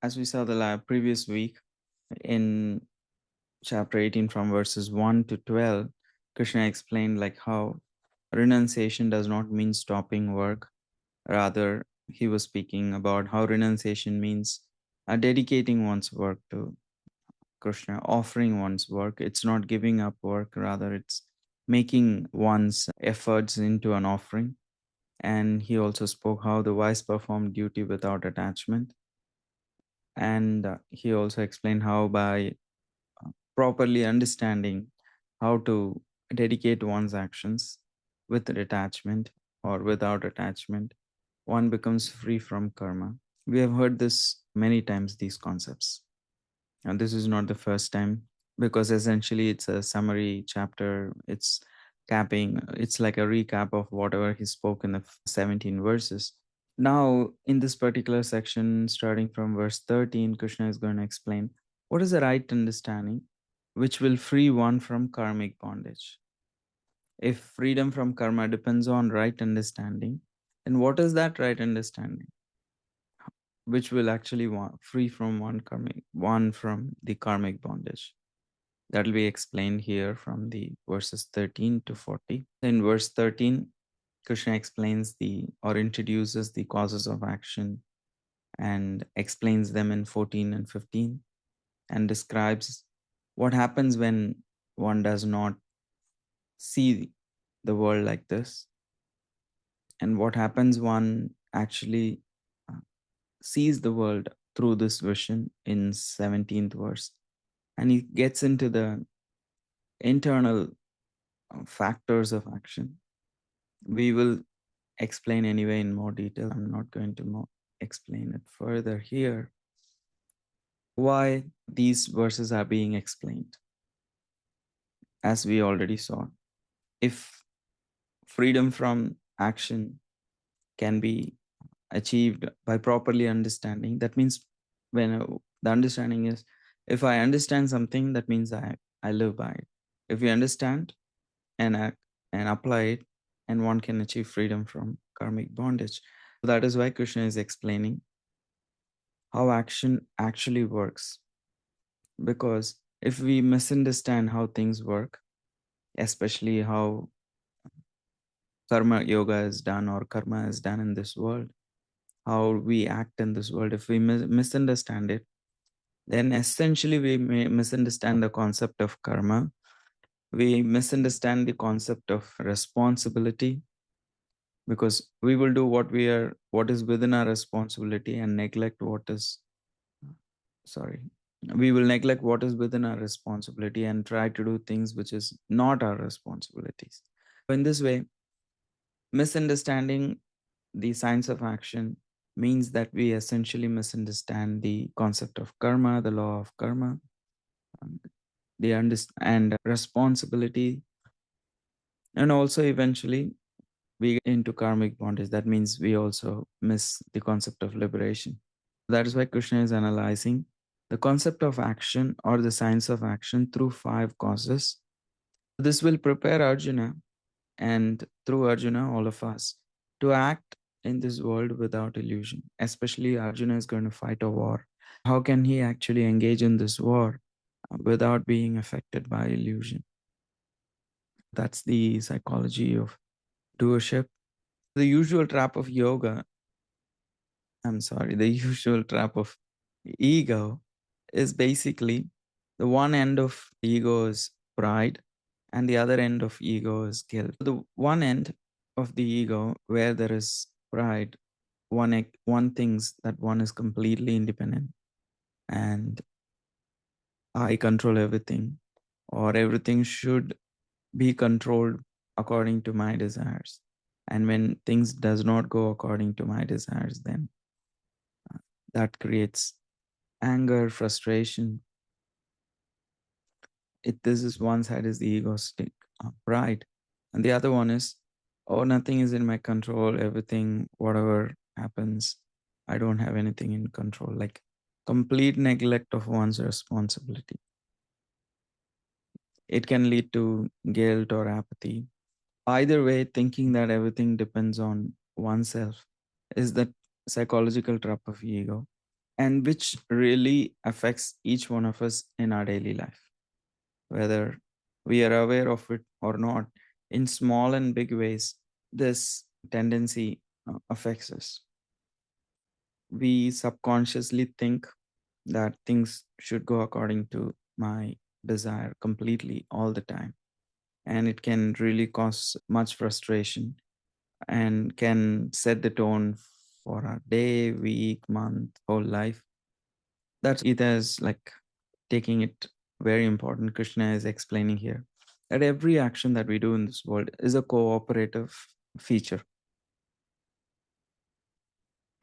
As we saw the previous week in chapter 18 from verses 1 to 12, Krishna explained like how renunciation does not mean stopping work. Rather, he was speaking about how renunciation means dedicating one's work to Krishna, offering one's work. It's not giving up work, rather, it's making one's efforts into an offering. And he also spoke how the wise perform duty without attachment. And he also explained how by properly understanding how to dedicate one's actions with detachment or without attachment, one becomes free from karma. We have heard this many times, these concepts. And this is not the first time, because essentially it's a summary chapter. It's it's like a recap of whatever he spoke in the 17 verses. Now, in this particular section, starting from verse 13, Krishna is going to explain what is the right understanding which will free one from karmic bondage. If freedom from karma depends on right understanding, then what is that right understanding which will actually free from one from the karmic bondage? That will be explained here from the verses 13 to 40. In verse 13, Krishna explains or introduces the causes of action and explains them in 14 and 15, and describes what happens when one does not see the world like this, and what happens one actually sees the world through this vision in 17th verse. And he gets into the internal factors of action. We will explain anyway in more detail. I'm not going to explain it further here. Why these verses are being explained, as we already saw. If freedom from action can be achieved by properly understanding, that means when the understanding is, if I understand something, that means I live by it. If you understand and act and apply it, and one can achieve freedom from karmic bondage. That is why Krishna is explaining how action actually works. Because if we misunderstand how things work, especially how karma yoga is done or karma is done in this world, how we act in this world, if we misunderstand it, then essentially we may misunderstand the concept of karma. We misunderstand the concept of responsibility, because we will do what is within our responsibility and neglect we will neglect what is within our responsibility and try to do things which is not our responsibilities. In this way, misunderstanding the science of action means that we essentially misunderstand the concept of karma, the law of karma, and responsibility, and also eventually we get into karmic bondage. That means we also miss the concept of liberation. That is why Krishna is analyzing the concept of action or the science of action through 5 causes. This will prepare Arjuna, and through Arjuna, all of us, to act in this world without illusion. Especially Arjuna is going to fight a war. How can he actually engage in this war without being affected by illusion? That's the psychology of doership. The usual trap of the usual trap of ego is basically the one end of ego is pride and the other end of ego is guilt. The one end of the ego where there is pride, one thinks that one is completely independent and I control everything, or everything should be controlled according to my desires. And when things does not go according to my desires, then that creates anger, frustration. This is one side is the egoistic pride, and the other one is, oh, nothing is in my control. Everything, whatever happens, I don't have anything in control. Like complete neglect of one's responsibility. It can lead to guilt or apathy. Either way, thinking that everything depends on oneself is the psychological trap of ego. and which really affects each one of us in our daily life, whether we are aware of it or not. In small and big ways, this tendency affects us. We subconsciously think that things should go according to my desire completely all the time. And it can really cause much frustration and can set the tone for our day, week, month, whole life. That's Gita is like taking it very important. Krishna is explaining here that every action that we do in this world is a cooperative feature,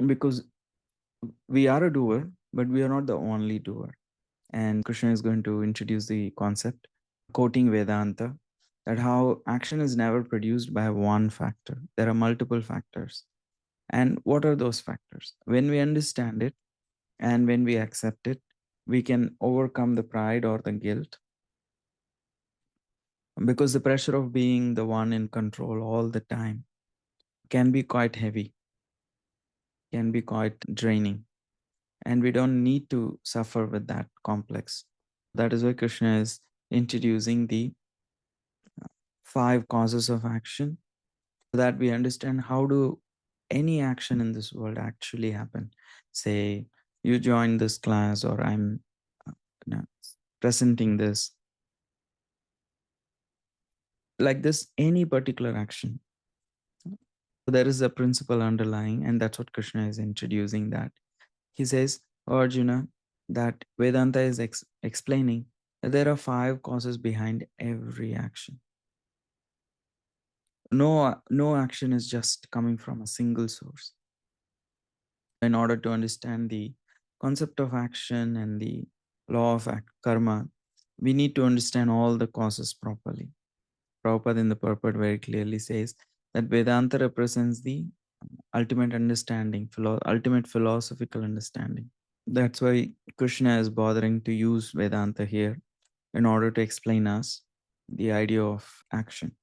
because we are a doer, but we are not the only doer. And Krishna is going to introduce the concept, quoting Vedanta, that how action is never produced by one factor. There are multiple factors. And what are those factors? When we understand it and when we accept it, we can overcome the pride or the guilt, because the pressure of being the one in control all the time can be quite heavy, can be quite draining. And we don't need to suffer with that complex. That is why Krishna is introducing the 5 causes of action, so that we understand how do any action in this world actually happen. Say you join this class, or I'm you know, presenting this, like this, any particular action. So there is a principle underlying, and that's what Krishna is introducing. That he says, Arjuna, that Vedanta is explaining that there are 5 causes behind every action. No action is just coming from a single source. In order to understand the concept of action and the law of karma, we need to understand all the causes properly. Prabhupada in the purport very clearly says that Vedanta represents the ultimate understanding, ultimate philosophical understanding. That's why Krishna is bothering to use Vedanta here in order to explain us the idea of action.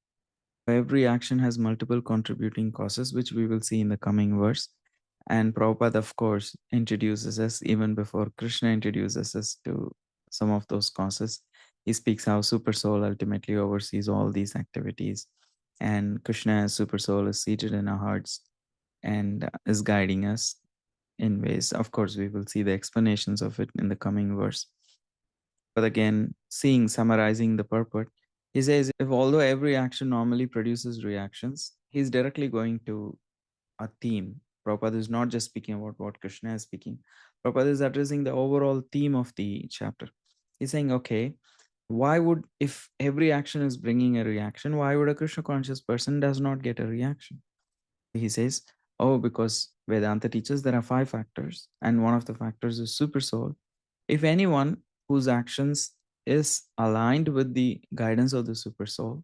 Every action has multiple contributing causes, which we will see in the coming verse. And Prabhupada, of course, introduces us even before Krishna introduces us to some of those causes. He speaks how Supersoul ultimately oversees all these activities. And Krishna as Supersoul is seated in our hearts and is guiding us in ways. Of course, we will see the explanations of it in the coming verse. But again, summarizing the purport, he says, if although every action normally produces reactions, he's directly going to a theme. Prabhupada is not just speaking about what Krishna is speaking. Prabhupada is addressing the overall theme of the chapter. He's saying, okay, why would, if every action is bringing a reaction, why would a Krishna conscious person does not get a reaction? He says, oh, because Vedanta teaches there are 5 factors, and one of the factors is Supersoul. If anyone whose actions is aligned with the guidance of the Supersoul,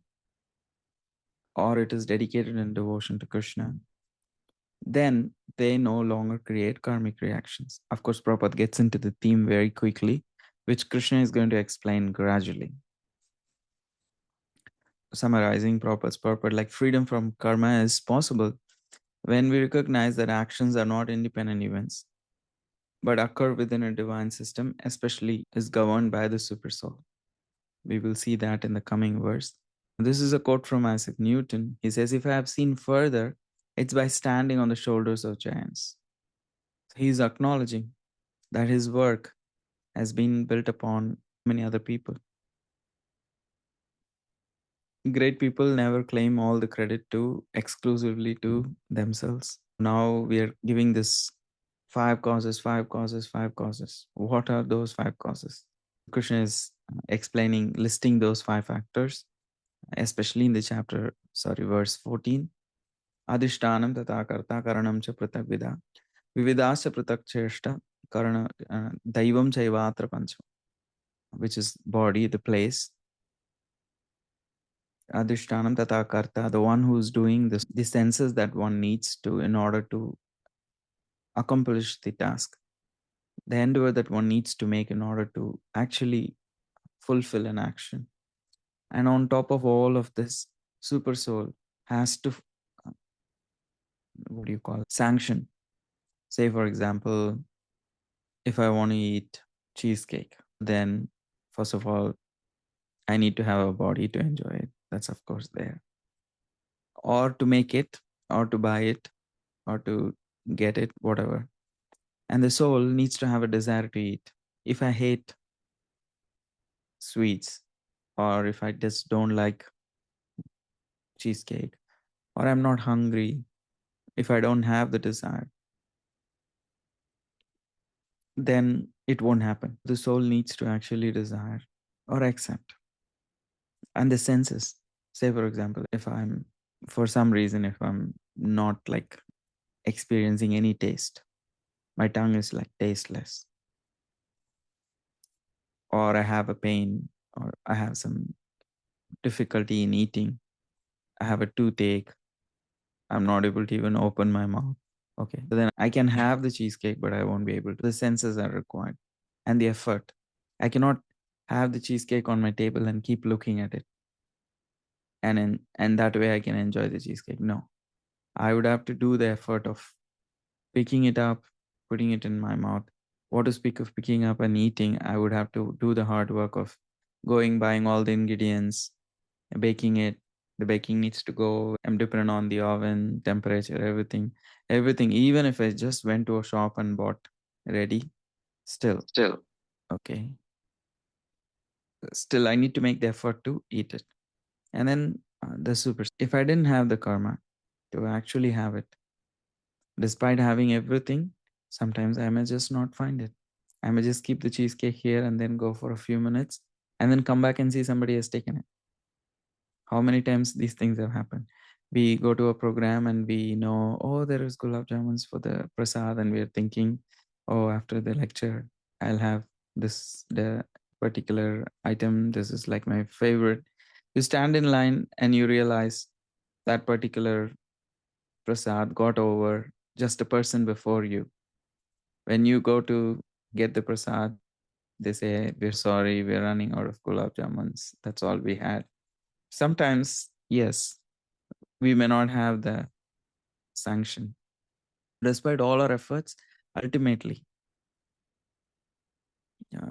or it is dedicated in devotion to Krishna, then they no longer create karmic reactions. Of course, Prabhupada gets into the theme very quickly, which Krishna is going to explain gradually. Summarizing Prabhupada's purport, like freedom from karma is possible when we recognize that actions are not independent events, but occur within a divine system, especially is governed by the Supersoul. We will see that in the coming verse. This is a quote from Isaac Newton. He says, if I have seen further, it's by standing on the shoulders of giants. He's acknowledging that his work has been built upon many other people. Great people never claim all the credit to exclusively to themselves. Now we are giving this 5 causes, 5 causes, 5 causes. What are those 5 causes? Krishna is explaining, listing those 5 factors, especially in the verse 14. Adhishtanam tata karta karanam cha pratak vida. Vividasya pratak cheshta karana daivam chaivatra pancha, which is body, the place. Adhishtanam tata karta, the one who is doing this, the senses that one needs to in order to accomplish the task, the endeavor that one needs to make in order to actually fulfill an action. And on top of all of this, Supersoul has to, sanction. Say, for example, if I want to eat cheesecake, then first of all, I need to have a body to enjoy it. That's of course there. Or to make it, or to buy it, or to get it, whatever. And the soul needs to have a desire to eat. If I hate sweets, or if I just don't like cheesecake, or I'm not hungry, if I don't have the desire, then it won't happen. The soul needs to actually desire or accept. And the senses, say for example, if I'm, for some reason, if I'm not like experiencing any taste, my tongue is like tasteless, or I have a pain, or I have some difficulty in eating, I have a toothache, I'm not able to even open my mouth. Okay, so then I can have the cheesecake, but I won't be able to. The senses are required and the effort. I cannot have the cheesecake on my table and keep looking at it, and that way I can enjoy the cheesecake. No, I would have to do the effort of picking it up, putting it in my mouth. What to speak of picking up and eating, I would have to do the hard work of going, buying all the ingredients, baking it. The baking needs to go. I'm dependent on the oven, temperature, everything. Everything. Even if I just went to a shop and bought ready, still, okay. Still, I need to make the effort to eat it. And then the super. If I didn't have the karma to actually have it, despite having everything, sometimes I may just not find it. I may just keep the cheesecake here and then go for a few minutes and then come back and see somebody has taken it. How many times these things have happened? We go to a program and we know, oh, there is gulab jamuns for the prasad, and we're thinking, oh, after the lecture, I'll have the particular item. This is like my favorite. You stand in line and you realize that particular prasad got over just a person before you. When you go to get the prasad, they say, we're sorry, we're running out of gulab jamuns. That's all we had. Sometimes, yes, we may not have the sanction. Despite all our efforts, ultimately,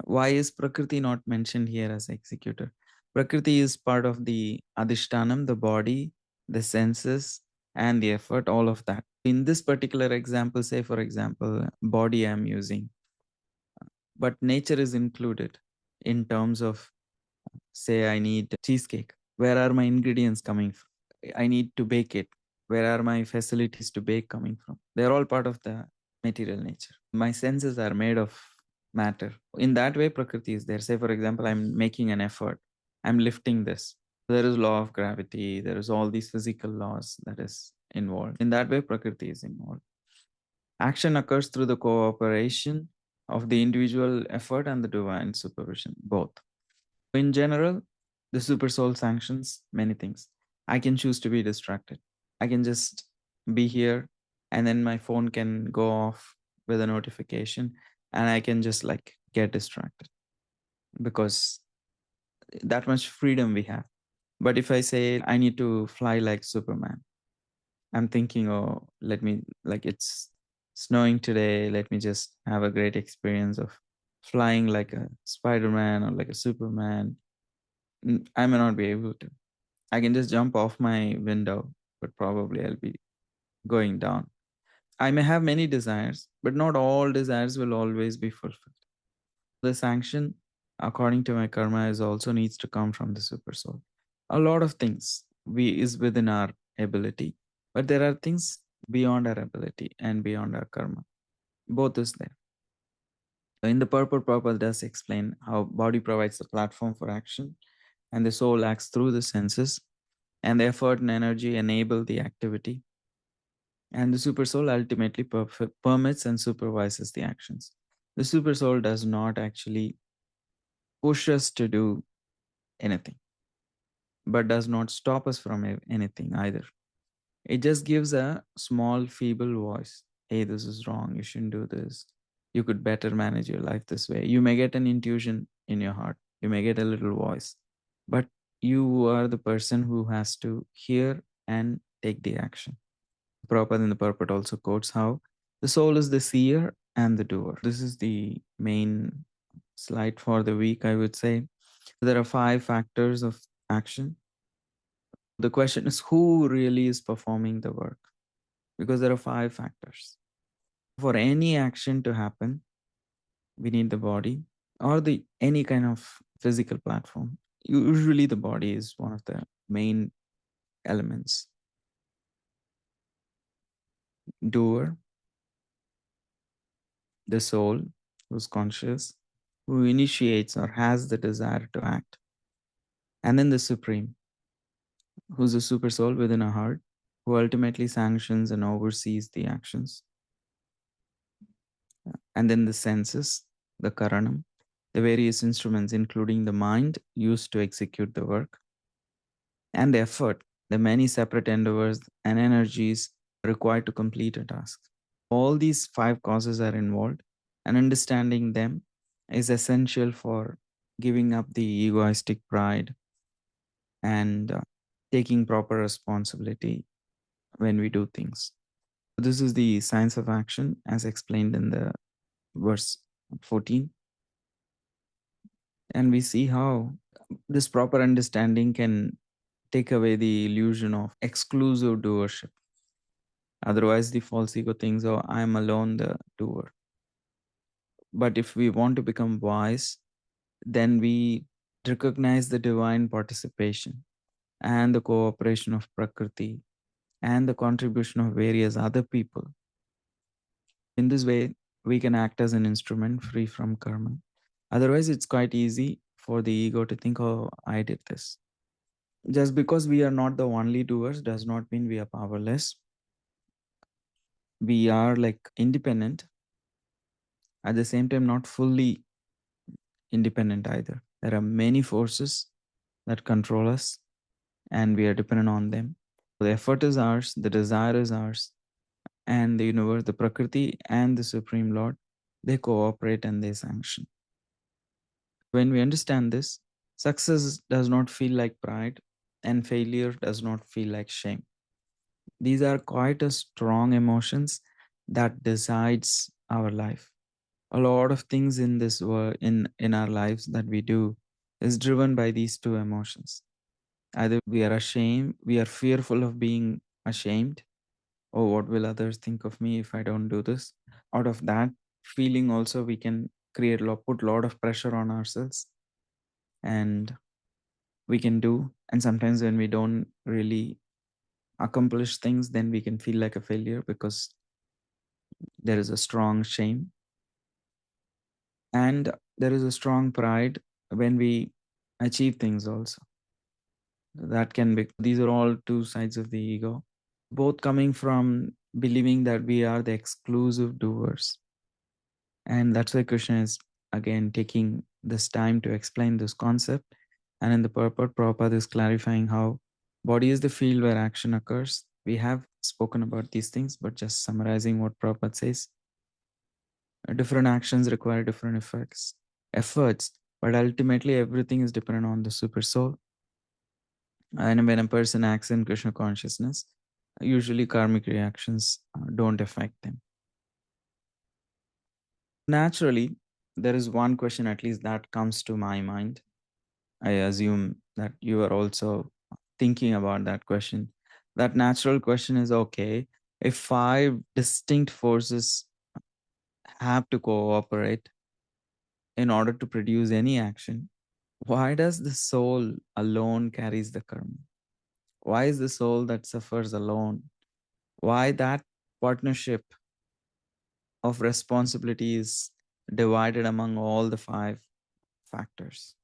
why is Prakriti not mentioned here as executor? Prakriti is part of the Adhishtanam, the body, the senses, and the effort, all of that. In this particular example, say for example, body I'm using, but nature is included in terms of, say, I need cheesecake. Where are my ingredients coming from? I need to bake it. Where are my facilities to bake coming from? They're all part of the material nature. My senses are made of matter. In that way, Prakriti is there. Say, for example, I'm making an effort. I'm lifting this. There is law of gravity. There is all these physical laws that is involved. In that way, Prakriti is involved. Action occurs through the cooperation of the individual effort and the divine supervision, both. In general, the Supersoul sanctions many things. I can choose to be distracted. I can just be here and then my phone can go off with a notification and I can just like get distracted because that much freedom we have. But if I say I need to fly like Superman, I'm thinking, oh, let me, like it's snowing today. Let me just have a great experience of flying like a Spider-Man or like a Superman. I may not be able to. I can just jump off my window, but probably I'll be going down. I may have many desires, but not all desires will always be fulfilled. The sanction, according to my karma, is also needs to come from the super soul. A lot of things we is within our ability, but there are things beyond our ability and beyond our karma. Both is there. In the purport, Prabhupada does explain how body provides the platform for action and the soul acts through the senses, and the effort and energy enable the activity. And the super soul ultimately permits and supervises the actions. The super soul does not actually push us to do anything, but does not stop us from anything either. It just gives a small, feeble voice. Hey, this is wrong. You shouldn't do this. You could better manage your life this way. You may get an intuition in your heart. You may get a little voice, but you are the person who has to hear and take the action. Prabhupada in the purport also quotes how the soul is the seer and the doer. This is the main slide for the week, I would say. There are 5 factors of action. The question is, who really is performing the work? Because there are 5 factors. For any action to happen, we need the body or the any kind of physical platform. Usually the body is one of the main elements. Doer, the soul, who's conscious, who initiates or has the desire to act. And then the supreme, who's a super soul within a heart, who ultimately sanctions and oversees the actions. And then the senses, the Karanam, the various instruments, including the mind used to execute the work, and the effort, the many separate endeavors and energies required to complete a task. All these 5 causes are involved, and understanding them is essential for giving up the egoistic pride and taking proper responsibility when we do things. This is the science of action as explained in the verse 14. And we see how this proper understanding can take away the illusion of exclusive doership. Otherwise, the false ego thinks, oh, I'm alone the doer. But if we want to become wise, then we recognize the divine participation and the cooperation of Prakriti and the contribution of various other people. In this way, we can act as an instrument free from karma. Otherwise, it's quite easy for the ego to think, oh, I did this. Just because we are not the only doers does not mean we are powerless. We are like independent, at the same time, not fully independent either. There are many forces that control us, and we are dependent on them. The effort is ours, the desire is ours, and the universe, the Prakriti, and the Supreme Lord, they cooperate and they sanction. When we understand this, success does not feel like pride, and failure does not feel like shame. These are quite a strong emotions that decides our life. A lot of things in this world, in our lives that we do, is driven by these 2 emotions. Either we are ashamed, we are fearful of being ashamed, or what will others think of me if I don't do this? Out of that feeling, also we can put a lot of pressure on ourselves, and we can do. And sometimes when we don't really accomplish things, then we can feel like a failure because there is a strong shame. And there is a strong pride when we achieve things also. That can be, these are all 2 sides of the ego, both coming from believing that we are the exclusive doers. And that's why Krishna is again taking this time to explain this concept. And in the purport, Prabhupada is clarifying how body is the field where action occurs. We have spoken about these things, but just summarizing what Prabhupada says. Different actions require different efforts, but ultimately everything is dependent on the super soul. And when a person acts in Krishna consciousness, usually karmic reactions don't affect them. Naturally, there is one question at least that comes to my mind. I assume that you are also thinking about that question. That natural question is, okay, if 5 distinct forces have to cooperate in order to produce any action, why does the soul alone carries the karma? Why is the soul that suffers alone? Why that partnership of responsibility is divided among all the 5 factors?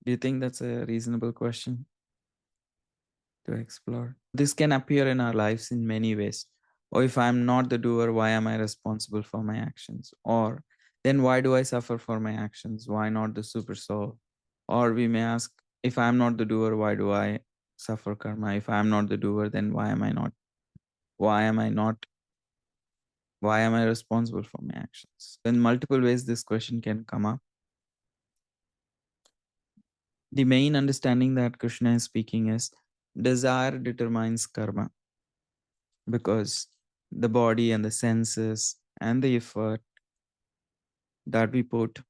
Do you think that's a reasonable question to explore? This can appear in our lives in many ways. Or if I'm not the doer, why am I responsible for my actions? Or then why do I suffer for my actions? Why not the super soul? Or we may ask, if I'm not the doer, why do I suffer karma? If I'm not the doer, then why am I not? Why am I not? Why am I responsible for my actions? In multiple ways, this question can come up. The main understanding that Krishna is speaking is desire determines karma, because the body and the senses and the effort that we put,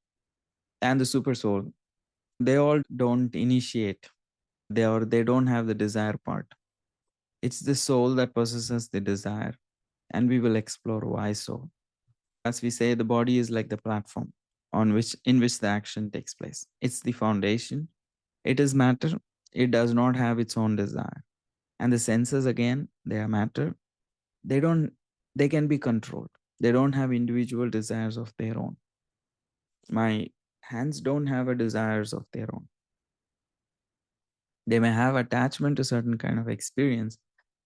and the Supersoul, they all don't initiate. They don't have the desire part. It's the soul that possesses the desire, and we will explore why so. As we say, the body is like the platform in which the action takes place. It's the foundation. It is matter. It does not have its own desire. And the senses, again, they are matter. They don't. They can be controlled. They don't have individual desires of their own. My hands don't have a desires of their own. They may have attachment to certain kind of experience,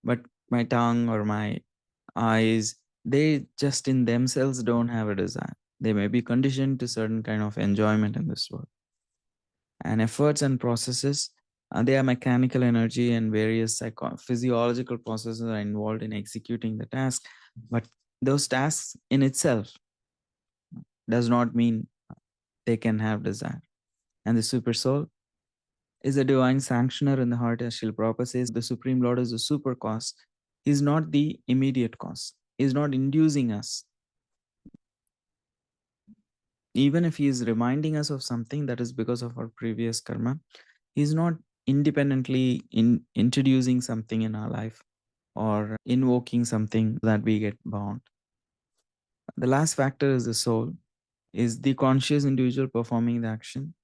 but my tongue or my eyes, they just in themselves don't have a desire. They may be conditioned to certain kind of enjoyment in this world. And efforts and processes, they are mechanical energy, and various physiological processes are involved in executing the task. But those tasks in itself does not mean they can have desire. And the super soul is a divine sanctioner in the heart, as Srila Prabhupada says, the Supreme Lord is the super cause. He's not the immediate cause. He's not inducing us. Even if he is reminding us of something that is because of our previous karma, he's not independently introducing something in our life or invoking something that we get bound. The last factor is the soul, is the conscious individual performing the action.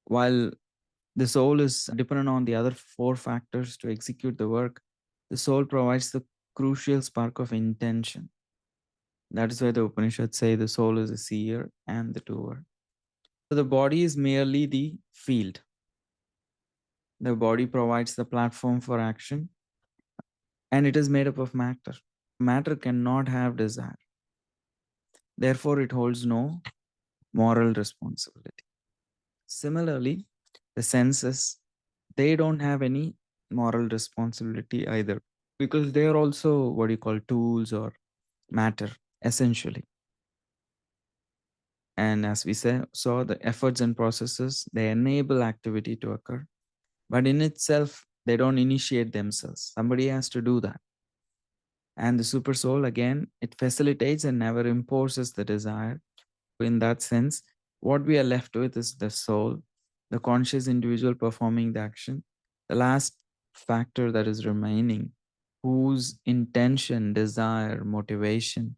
While the soul is dependent on the other four factors to execute the work, the soul provides the crucial spark of intention. That is why the Upanishads say the soul is a seer and the doer. So the body is merely the field. The body provides the platform for action, and it is made up of matter. Matter cannot have desire. Therefore, it holds no moral responsibility. Similarly, the senses, they don't have any moral responsibility either, because they are also what you call tools or matter, essentially. And as we saw, the efforts and processes, they enable activity to occur. But in itself, they don't initiate themselves. Somebody has to do that. And the super soul, again, it facilitates and never imposes the desire. In that sense, what we are left with is the soul, the conscious individual performing the action. The last factor that is remaining, whose intention, desire, motivation,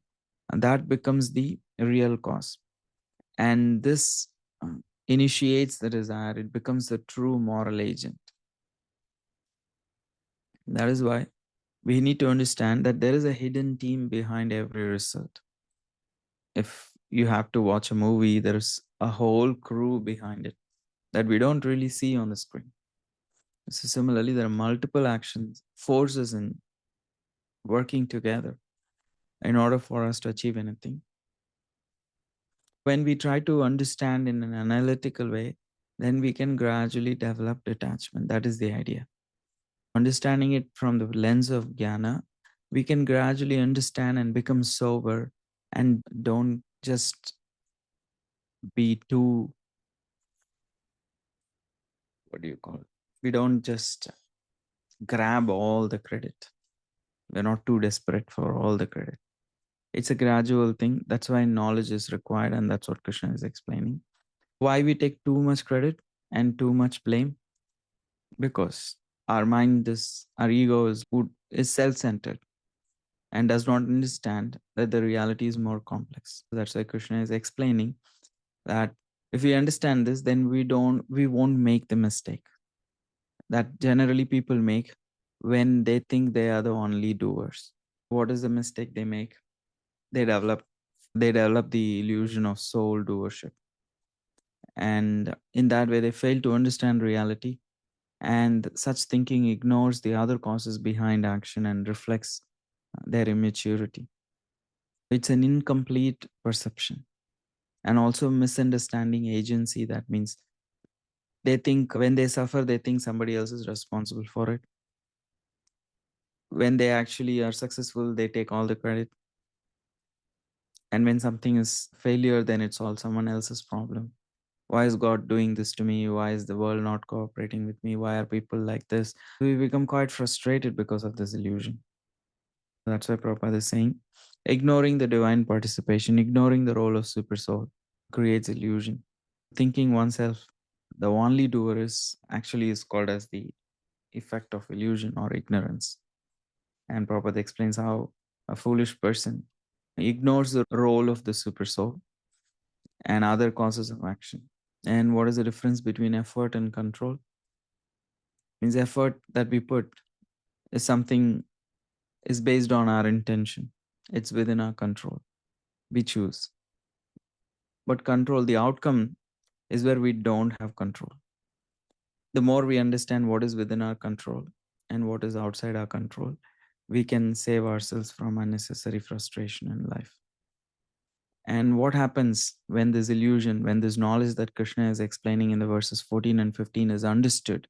and that becomes the real cause. And this initiates the desire. It becomes the true moral agent. That is why we need to understand that there is a hidden team behind every result. If you have to watch a movie, there's a whole crew behind it that we don't really see on the screen. So similarly, there are multiple actions, forces in working together in order for us to achieve anything. When we try to understand in an analytical way, then we can gradually develop detachment. That is the idea. Understanding it from the lens of jnana, we can gradually understand and become sober and don't just be too, what do you call it? We don't just grab all the credit. We're not too desperate for all the credit. It's a gradual thing. That's why knowledge is required, and that's what Krishna is explaining. Why we take too much credit and too much blame? Because our mind our ego is self-centered and does not understand that the reality is more complex. That's why Krishna is explaining that if we understand this, then we won't make the mistake that generally people make when they think they are the only doers. What is the mistake they make? They develop the illusion of soul doership. And in that way, they fail to understand reality. And such thinking ignores the other causes behind action and reflects their immaturity. It's an incomplete perception and also misunderstanding agency. That means they think when they suffer, they think somebody else is responsible for it. When they actually are successful, they take all the credit. And when something is failure, then it's all someone else's problem. Why is God doing this to me? Why is the world not cooperating with me? Why are people like this? We become quite frustrated because of this illusion. That's why Prabhupada is saying, ignoring the divine participation, ignoring the role of Supersoul creates illusion. Thinking oneself the only doer is actually is called as the effect of illusion or ignorance. And Prabhupada explains how a foolish person ignores the role of the Supersoul and other causes of action. And what is the difference between effort and control? Means effort that we put is something is based on our intention. It's within our control. We choose. But control, the outcome is where we don't have control. The more we understand what is within our control and what is outside our control, we can save ourselves from unnecessary frustration in life. And what happens when this illusion, when this knowledge that Krishna is explaining in the verses 14 and 15 is understood?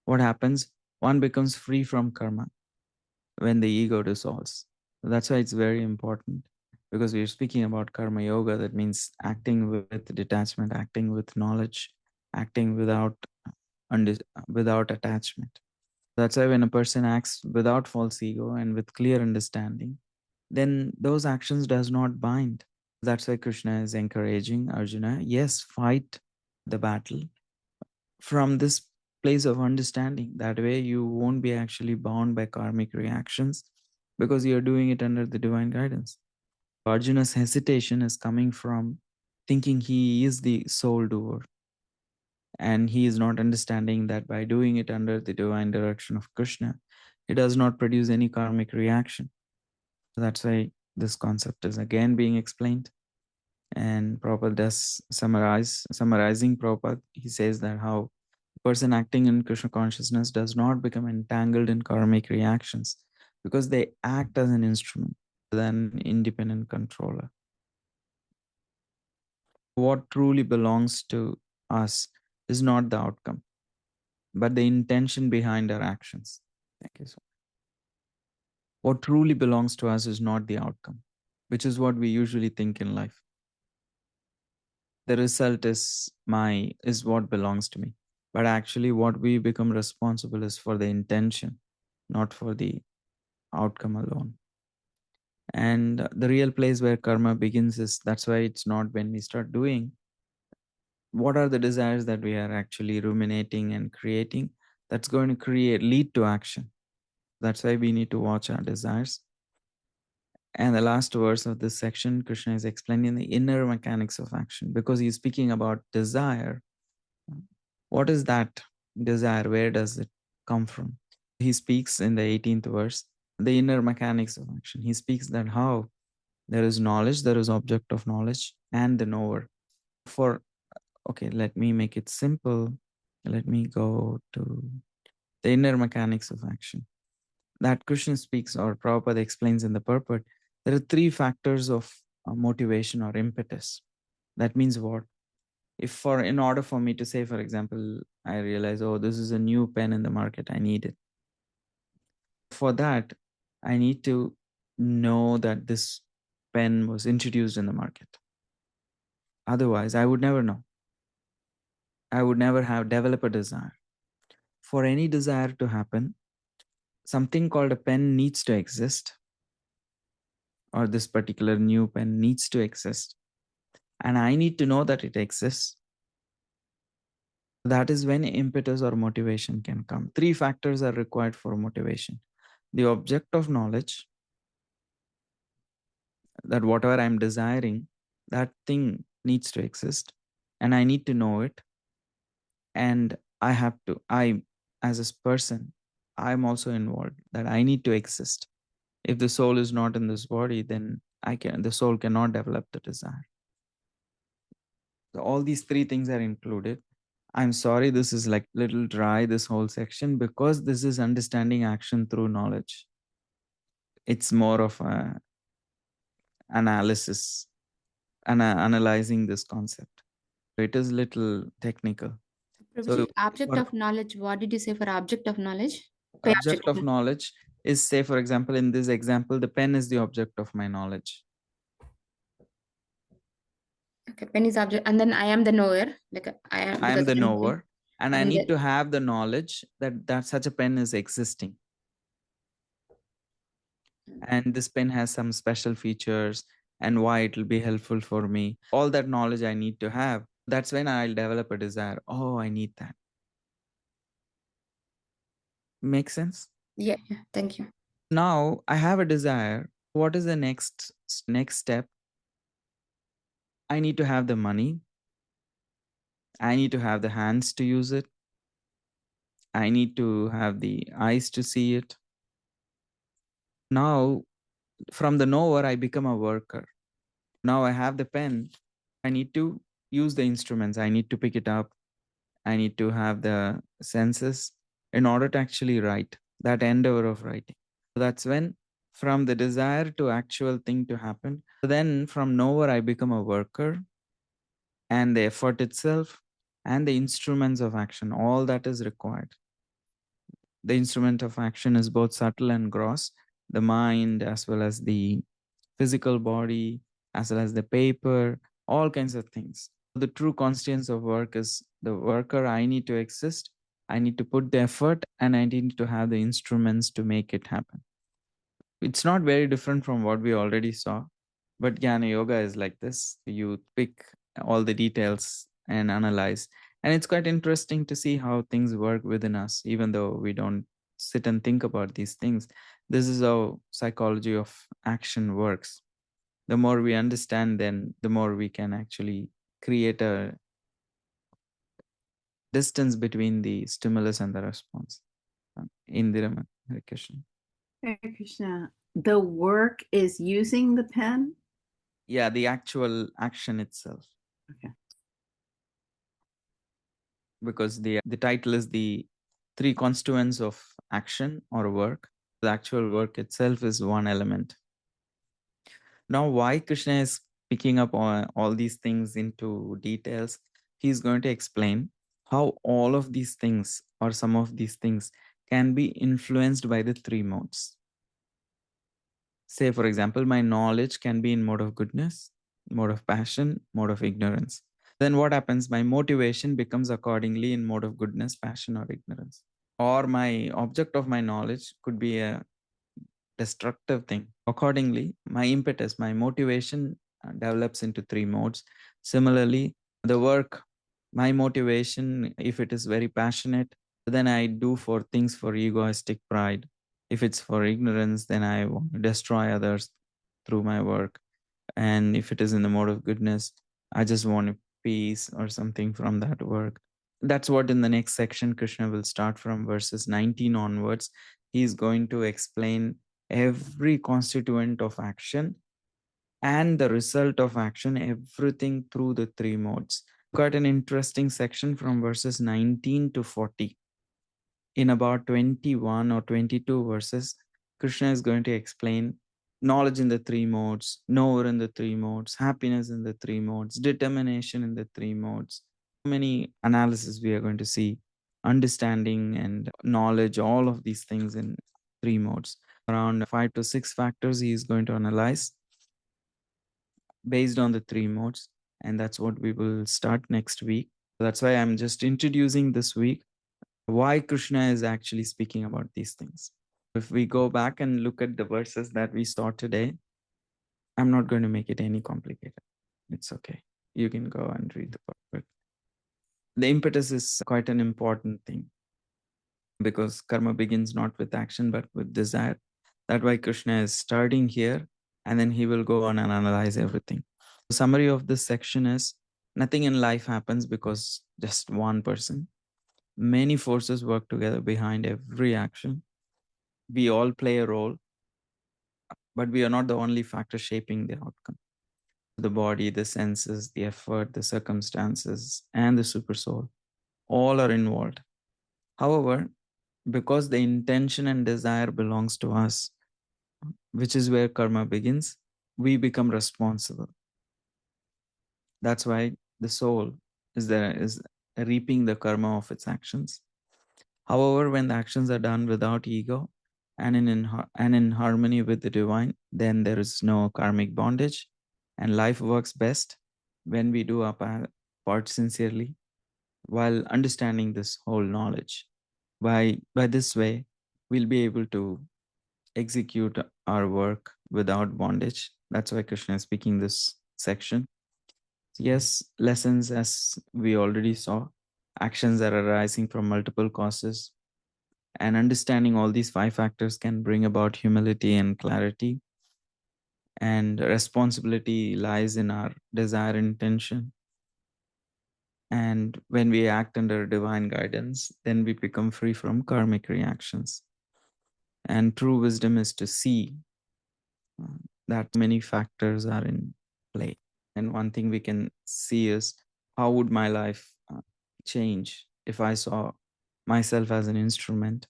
What happens? One becomes free from karma when the ego dissolves. That's why it's very important, because we're speaking about karma yoga. That means acting with detachment, acting with knowledge, acting without attachment. That's why when a person acts without false ego and with clear understanding, then those actions does not bind. That's why Krishna is encouraging Arjuna, yes, fight the battle from this place of understanding. That way you won't be actually bound by karmic reactions because you're doing it under the divine guidance. Arjuna's hesitation is coming from thinking he is the sole doer, and he is not understanding that by doing it under the divine direction of Krishna, it does not produce any karmic reaction. That's why this concept is again being explained. And Prabhupada does summarizing Prabhupada, he says that how a person acting in Krishna consciousness does not become entangled in karmic reactions because they act as an instrument than independent controller. What truly belongs to us is not the outcome, but the intention behind our actions. Thank you so much. What truly belongs to us is not the outcome, which is what we usually think in life. The result is what belongs to me. But actually what we become responsible is for the intention, not for the outcome alone. And the real place where karma begins is, that's why it's not when we start doing. What are the desires that we are actually ruminating and creating that's going to lead to action? That's why we need to watch our desires. And the last verse of this section, Krishna is explaining the inner mechanics of action, because he's speaking about desire. What is that desire? Where does it come from? He speaks in the 18th verse, the inner mechanics of action. He speaks that how there is knowledge, there is object of knowledge, and the knower. Okay, let me make it simple. Let me go to the inner mechanics of action. That Krishna speaks, or Prabhupada explains in the purport, there are three factors of motivation or impetus. That means what? In order for me to say, for example, I realize, oh, this is a new pen in the market, I need it. For that, I need to know that this pen was introduced in the market. Otherwise, I would never know. I would never have developed a desire. For any desire to happen, something called a pen needs to exist, or this particular new pen needs to exist. And I need to know that it exists. That is when impetus or motivation can come. Three factors are required for motivation. The object of knowledge, that whatever I'm desiring, that thing needs to exist, and I need to know it. And as a person, I'm also involved, that I need to exist. If the soul is not in this body, then the soul cannot develop the desire. So all these three things are included. I'm sorry, this is like little dry, this whole section, because this is understanding action through knowledge. It's more of a analysis and analyzing this concept. So it is little technical. So object of knowledge, what did you say for object of knowledge? Object of knowledge is, say, for example, in this example, the pen is the object of my knowledge. Okay, pen is object, and then I am the knower. Like I am the knower, and I need to have the knowledge that such a pen is existing. and this pen has some special features and why it will be helpful for me. All that knowledge I need to have. That's when I'll develop a desire. Oh, I need that. Makes sense? Yeah, yeah. Thank you. Now I have a desire. What is the next step? I need to have the money. I need to have the hands to use it. I need to have the eyes to see it. Now, from the knower, I become a worker. Now I have the pen. I need to use the instruments. I need to pick it up. I need to have the senses in order to actually write that endeavor of writing. So that's when, from the desire to actual thing to happen, then from knower, I become a worker, and the effort itself and the instruments of action, all that is required. The instrument of action is both subtle and gross, the mind as well as the physical body, as well as the paper, all kinds of things. The true constituents of work is the worker. I need to exist, I need to put the effort, and I need to have the instruments to make it happen. It's not very different from what we already saw, but Jnana Yoga is like this. You pick all the details and analyze. And it's quite interesting to see how things work within us, even though we don't sit and think about these things. This is how psychology of action works. The more we understand, then the more we can actually create a distance between the stimulus and the response. Indira, Hare Krishna. Hare Krishna. The work is using the pen? Yeah, the actual action itself. Okay. Because the title is the three constituents of action or work. The actual work itself is one element. Now, why Krishna is picking up on all these things into details, he's going to explain how all of these things or some of these things can be influenced by the three modes. Say, for example, my knowledge can be in mode of goodness, mode of passion, mode of ignorance. Then what happens? My motivation becomes accordingly in mode of goodness, passion, or ignorance. Or my object of my knowledge could be a destructive thing. Accordingly, my impetus, my motivation develops into three modes. Similarly, the work, my motivation, if it is very passionate, then I do for things for egoistic pride. If it's for ignorance, then I want to destroy others through my work. And if it is in the mode of goodness, I just want peace or something from that work. That's what in the next section, Krishna will start from verses 19 onwards. He's going to explain every constituent of action and the result of action, everything through the three modes. Got an interesting section from verses 19 to 40. In about 21 or 22 verses, Krishna is going to explain knowledge in the three modes, knower in the three modes, happiness in the three modes, determination in the three modes. Many analysis we are going to see, understanding and knowledge, all of these things in three modes. Around 5 to 6 factors he is going to analyze based on the three modes, and that's what we will start next week. That's why I'm just introducing this week why Krishna is actually speaking about these things. If we go back and look at the verses that we saw today, I'm not going to make it any complicated. It's okay. You can go and read the book. But the impetus is quite an important thing because karma begins not with action but with desire. That's why Krishna is starting here, and then he will go on and analyze everything. The summary of this section is nothing in life happens because just one person. Many forces work together behind every action. We all play a role, but we are not the only factor shaping the outcome. The body, the senses, the effort, the circumstances, and the supersoul all are involved. However, because the intention and desire belongs to us, which is where karma begins, we become responsible. That's why the soul is reaping the karma of its actions. However, when the actions are done without ego and in harmony with the divine, then there is no karmic bondage, and life works best when we do our part sincerely while understanding this whole knowledge. By this way, we'll be able to execute our work without bondage. That's why Krishna is speaking this section. Yes, lessons, as we already saw, actions are arising from multiple causes, and understanding all these 5 factors can bring about humility and clarity. And responsibility lies in our desire and intention. And when we act under divine guidance, then we become free from karmic reactions. And true wisdom is to see that many factors are in play. And one thing we can see is, how would my life change if I saw myself as an instrument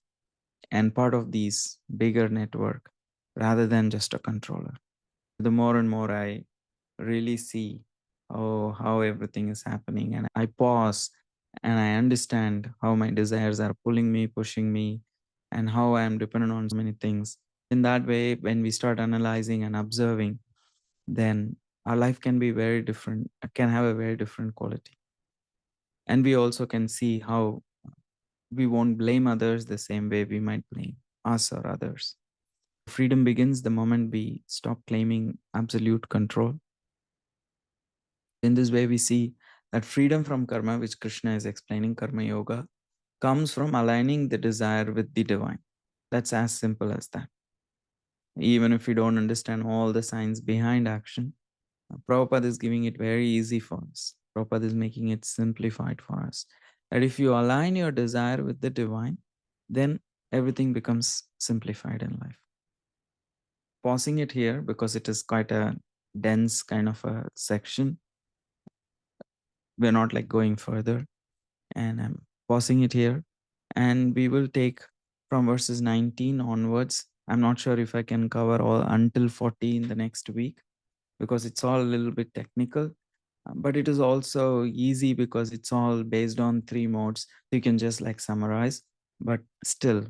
and part of these bigger network rather than just a controller. The more and more I really see how everything is happening, and I pause and I understand how my desires are pulling me, pushing me, and how I am dependent on so many things. In that way, when we start analyzing and observing, then our life can be very different, can have a very different quality. And we also can see how we won't blame others the same way we might blame us or others. Freedom begins the moment we stop claiming absolute control. In this way, we see that freedom from karma, which Krishna is explaining, karma yoga, comes from aligning the desire with the divine. That's as simple as that. Even if we don't understand all the science behind action, Prabhupada is giving it very easy for us. Prabhupada is making it simplified for us. That if you align your desire with the divine, then everything becomes simplified in life. Pausing it here because it is quite a dense kind of a section. We're not like going further, and I'm pausing it here. And we will take from verses 19 onwards. I'm not sure if I can cover all until 40 in the next week because it's all a little bit technical. But it is also easy because it's all based on 3 modes. You can just like summarize. But still,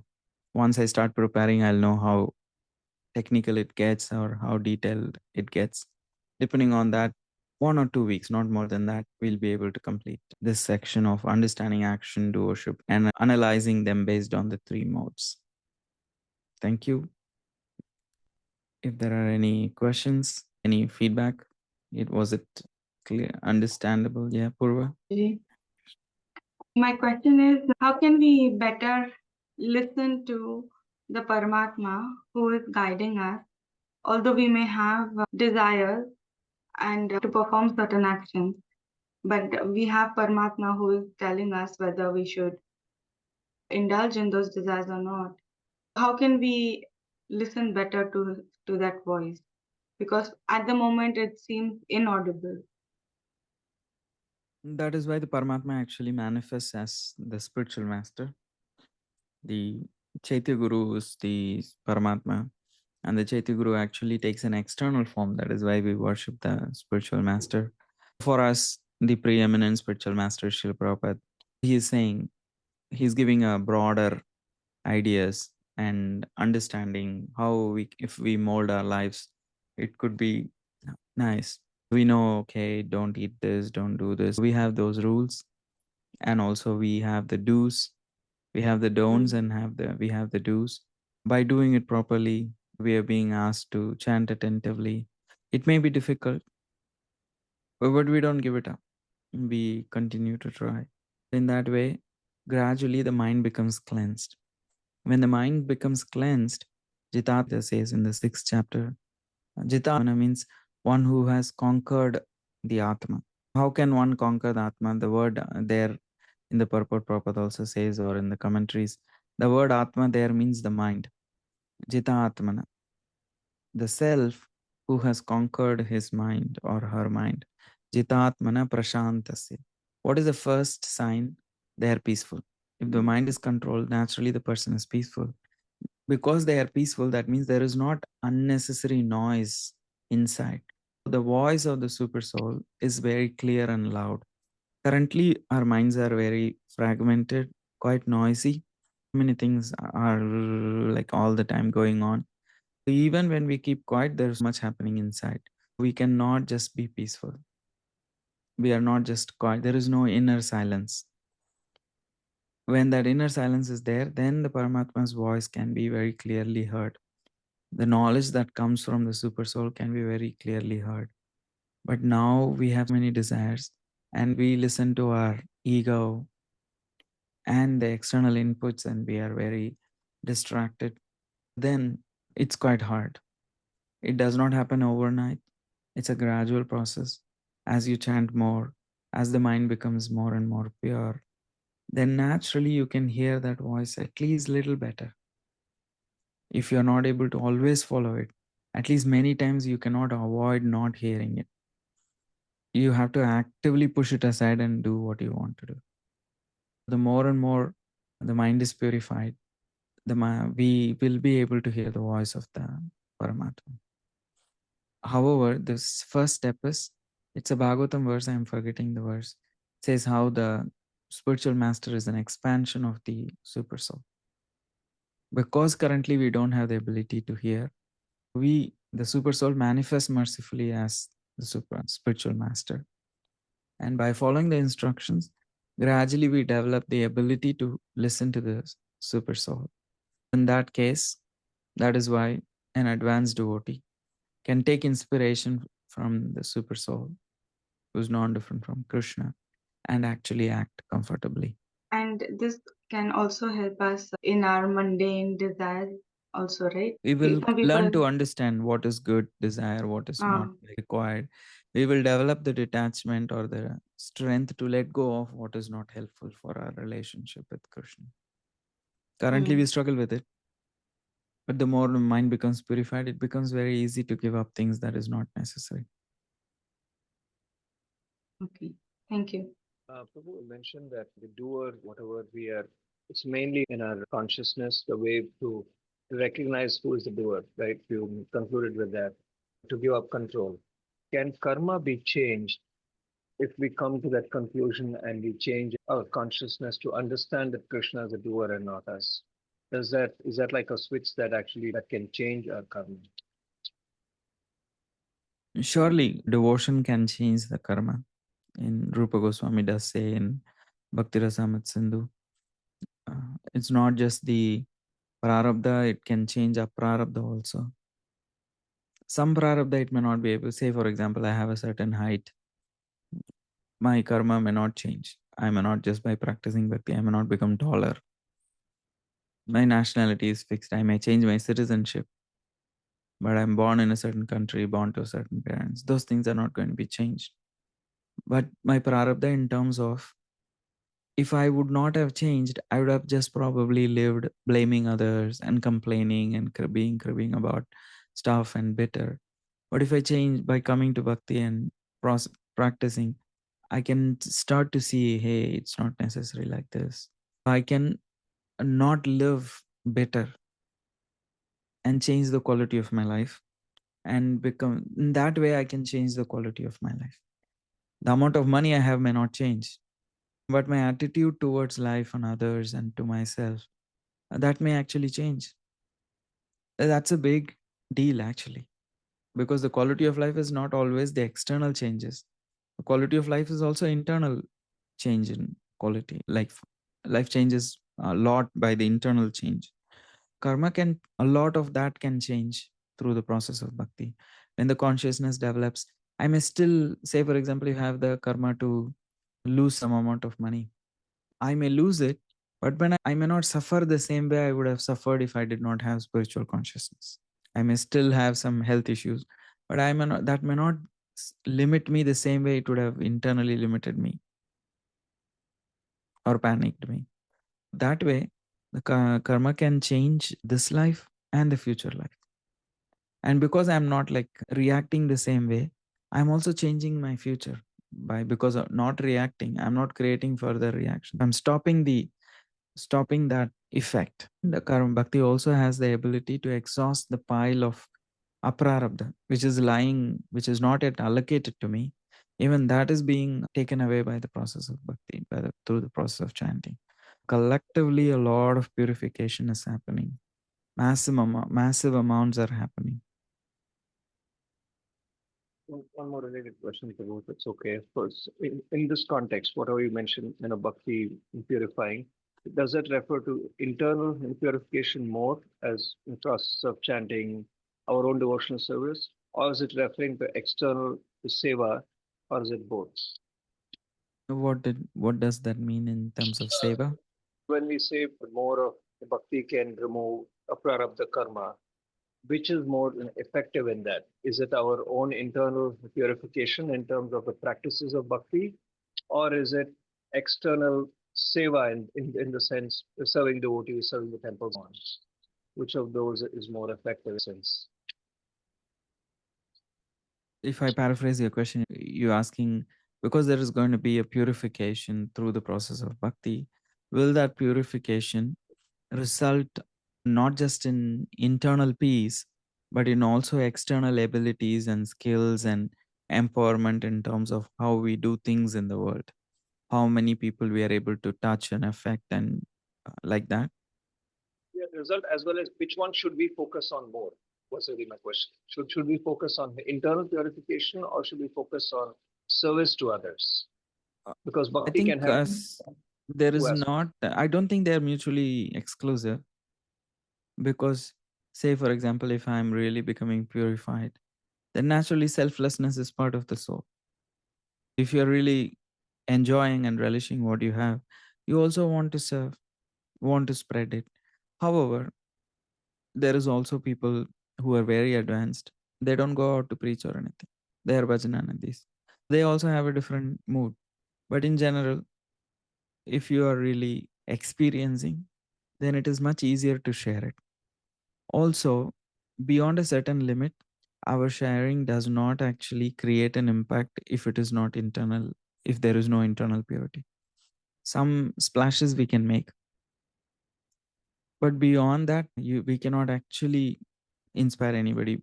once I start preparing, I'll know how technical it gets or how detailed it gets. Depending on that, 1 or 2 weeks, not more than that, we'll be able to complete this section of understanding action, doership, and analyzing them based on the 3 modes. Thank you. If there are any questions, any feedback, was it clear, understandable? Yeah, Purva? My question is, how can we better listen to the Paramatma who is guiding us, although we may have desires and to perform certain actions, but we have Paramatma who is telling us whether we should indulge in those desires or not. How can we listen better to that voice? Because at the moment it seems inaudible. That is why the Paramatma actually manifests as the spiritual master. The Chaitya Guru is the Paramatma, and the Chaitya Guru actually takes an external form. That is why we worship the spiritual master. For us, the preeminent spiritual master, Srila Prabhupada, he is saying, he's giving a broader ideas and understanding how if we mold our lives, it could be nice. We know, okay, don't eat this, don't do this. We have those rules, and also we have the do's, we have the don'ts, and we have the do's. By doing it properly, we are being asked to chant attentively. It may be difficult, but we don't give it up. We continue to try. In that way, gradually the mind becomes cleansed. When the mind becomes cleansed, Jitata says in the 6th chapter, Jitana means one who has conquered the Atma. How can one conquer the Atma? The word there in the purport Prabhupada also says, or in the commentaries, the word Atma there means the mind. Jita Atmana, the self who has conquered his mind or her mind. Jita Atmana Prashantasya. What is the first sign? They are peaceful. If the mind is controlled, naturally the person is peaceful. Because they are peaceful, that means there is not unnecessary noise inside. The voice of the Supersoul is very clear and loud. Currently, our minds are very fragmented, quite noisy. Many things are like all the time going on. Even when we keep quiet, there's much happening inside. We cannot just be peaceful. We are not just quiet. There is no inner silence. When that inner silence is there, then the Paramatma's voice can be very clearly heard. The knowledge that comes from the Supersoul can be very clearly heard. But now we have many desires and we listen to our ego and the external inputs and we are very distracted. Then it's quite hard. It does not happen overnight. It's a gradual process. As you chant more, as the mind becomes more and more pure, then naturally you can hear that voice at least a little better. If you're not able to always follow it, at least many times you cannot avoid not hearing it. You have to actively push it aside and do what you want to do. The more and more the mind is purified, we will be able to hear the voice of the Paramatma. However, this first step is, it's a Bhagavatam verse, I'm forgetting the verse. It says how the spiritual master is an expansion of the Supersoul. Because currently we don't have the ability to hear, the Supersoul manifests mercifully as the spiritual master. And by following the instructions, gradually we develop the ability to listen to the Supersoul. In that case, that is why an advanced devotee can take inspiration from the Supersoul, who's non-different from Krishna, and actually act comfortably. And this can also help us in our mundane desires also, right? We will Some people learn to understand what is good desire, what is not required. We will develop the detachment or the strength to let go of what is not helpful for our relationship with Krishna. Currently, we struggle with it. But the more the mind becomes purified, it becomes very easy to give up things that is not necessary. Okay, thank you. Prabhu mentioned that the doer, whatever we are, it's mainly in our consciousness, the way to recognize who is the doer, right? You concluded with that, to give up control. Can karma be changed if we come to that conclusion and we change our consciousness to understand that Krishna is the doer and not us? Is that like a switch that can change our karma? Surely, devotion can change the karma. In Rupa Goswami does say in Bhakti Rasamrita Sindhu, it's not just the prarabdha, it can change aprarabdha also. Some prarabdha it may not be able. Say, for example, I have a certain height. My karma may not change. I may not, just by practicing bhakti, I may not become taller. My nationality is fixed. I may change my citizenship. But I'm born in a certain country, born to certain parents. Those things are not going to be changed. But my prarabdha in terms of, if I would not have changed, I would have just probably lived blaming others and complaining and cribbing about stuff and bitter. But if I change by coming to bhakti and practicing, I can start to see, hey, it's not necessary like this. I can not live better and change the quality of my life, and become, in that way I can change the quality of my life. The amount of money I have may not change, but my attitude towards life and others and to myself, that may actually change. That's a big deal actually, because the quality of life is not always the external changes. The quality of life is also internal change in quality. Life changes a lot by the internal change. Karma can, a lot of that can change through the process of bhakti. When the consciousness develops, I may still say, for example, you have the karma to lose some amount of money. I may lose it, but when I may not suffer the same way I would have suffered if I did not have spiritual consciousness. I may still have some health issues, but that may not limit me the same way it would have internally limited me or panicked me. That way, the karma can change this life and the future life. And because I'm not like reacting the same way, I'm also changing my future. Because of not reacting, I'm not creating further reaction. I'm stopping that effect. The karma bhakti also has the ability to exhaust the pile of aprarabdha, which is lying, which is not yet allocated to me. Even that is being taken away by the process of bhakti, through the process of chanting. Collectively, a lot of purification is happening. Massive amounts are happening. One more related question, Prabhu, if it's okay. First, in this context, whatever you mentioned, bhakti purifying, does that refer to internal purification more as in process of chanting, our own devotional service, or is it referring to external to seva, or is it both? What does that mean in terms of seva? When we say more of bhakti can remove aprarabdha karma, which is more effective in that? Is it our own internal purification in terms of the practices of bhakti, or is it external seva in the sense serving devotees, serving the temples? Which of those is more effective since? If I paraphrase your question, you're asking, because there is going to be a purification through the process of bhakti, will that purification result not just in internal peace, but in also external abilities and skills and empowerment in terms of how we do things in the world, how many people we are able to touch and affect, and like that? Yeah, the result as well as which one should we focus on more? Was really my question. Should we focus on the internal purification, or should we focus on service to others? Because I bhakti can think have there is two aspects. not, I don't think they are mutually exclusive, because, say, for example, if I'm really becoming purified, then naturally selflessness is part of the soul. If you're really enjoying and relishing what you have, you also want to serve, want to spread it. However, there is also people who are very advanced. They don't go out to preach or anything. They are bhajananandis. They also have a different mood. But in general, if you are really experiencing, then it is much easier to share it. Also, beyond a certain limit, our sharing does not actually create an impact if it is not internal, if there is no internal purity. Some splashes we can make, but beyond that, we cannot actually inspire anybody.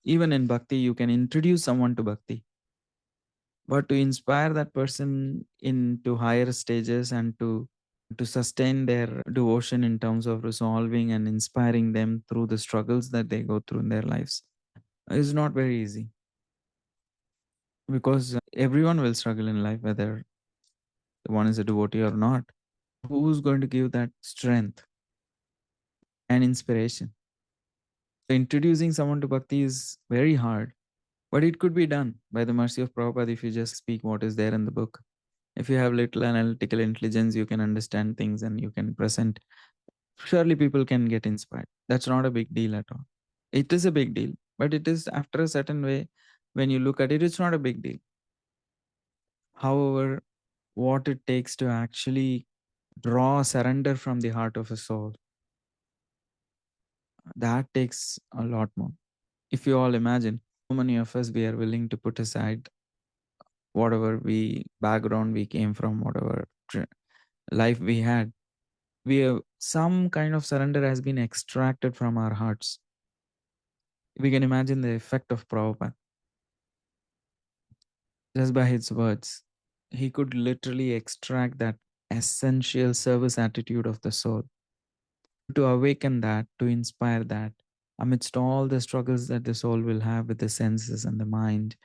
Even in bhakti, you can introduce someone to bhakti, but to inspire that person into higher stages and to sustain their devotion in terms of resolving and inspiring them through the struggles that they go through in their lives is not very easy, because everyone will struggle in life, whether one is a devotee or not. Who's going to give that strength and inspiration? Introducing someone to bhakti is very hard, but it could be done by the mercy of Prabhupada if you just speak what is there in the book. If you have little analytical intelligence, you can understand things and you can present. Surely people can get inspired. That's not a big deal at all. It is a big deal, but it is after a certain way. When you look at it, it's not a big deal. However, what it takes to actually draw surrender from the heart of a soul, that takes a lot more. If you all imagine, how many of us we are willing to put aside whatever we background we came from, whatever life we had, we have some kind of surrender has been extracted from our hearts. We can imagine the effect of Prabhupada just by his words. He could literally extract that essential service attitude of the soul, to awaken that, to inspire that, amidst all the struggles that the soul will have with the senses and the mind